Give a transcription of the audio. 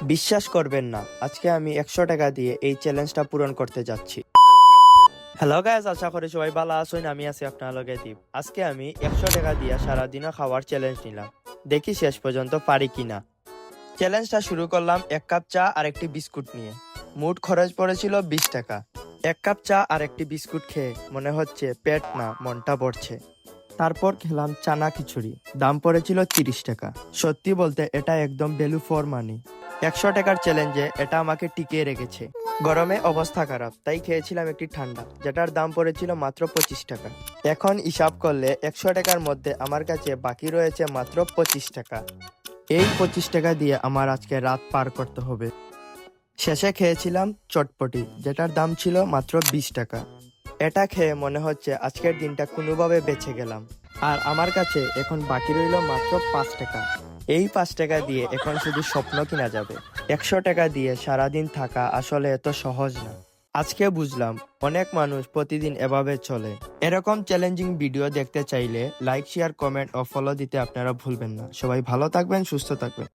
বিশ্বাস করবেন না, আজকে আমি 100 টাকা দিয়ে এই চ্যালেঞ্জটা পূরণ করতে যাচ্ছি। হ্যালো গাইস, আশা করি সবাই ভালো আছেন। আমি আছি আপনার লগে দীপ। আজকে আমি 100 টাকা দিয়ে সারাদিনও খাওয়ার চ্যালেঞ্জ নিলাম। দেখি শেষ পর্যন্ত পারি কিনা। চ্যালেঞ্জটা শুরু করলাম 1 কাপ চা আর একটি বিস্কুট নিয়ে। মোট খরচ পড়েছিল 20 টাকা। 1 কাপ চা আর একটি বিস্কুট খেয়ে মনে হচ্ছে পেট না মনটা ভরছে। তারপর খেলাম চানা খিচুড়ি, দাম পড়েছিল 30 টাকা। সত্যি বলতে এটা একদম ভ্যালু ফর মানি। 100 টাকার চ্যালেঞ্জে এটা আমাকে টিকিয়ে রেখেছে। গরমে অবস্থা খারাপ, তাই খেয়েছিলাম একটি ঠান্ডা, যেটার দাম পড়েছিল মাত্র 25 টাকা। এখন হিসাব করলে 100 টাকার মধ্যে আমার কাছে বাকি রয়েছে মাত্র 25 টাকা। এই 25 টাকা দিয়ে আমার আজকে রাত পার করতে হবে। শেষে খেয়েছিলাম চটপটি, যেটার দাম ছিল মাত্র 20 টাকা। এটা খেয়ে মনে হচ্ছে আজকের দিনটা কোনোভাবে বেঁচে গেলাম। আর আমার কাছে এখন বাকি রইল মাত্র 5 টাকা। এই 5 টাকা দিয়ে এখন শুধু স্বপ্ন কিনা যাবে। 100 টাকা দিয়ে সারাদিন থাকা আসলে এত সহজ না। আজকে বুঝলাম অনেক মানুষ প্রতিদিন এভাবে চলে। এরকম চ্যালেঞ্জিং ভিডিও দেখতে চাইলে লাইক, শেয়ার, কমেন্ট ও ফলো দিতে আপনারা ভুলবেন না। সবাই ভালো থাকবেন, সুস্থ থাকবেন।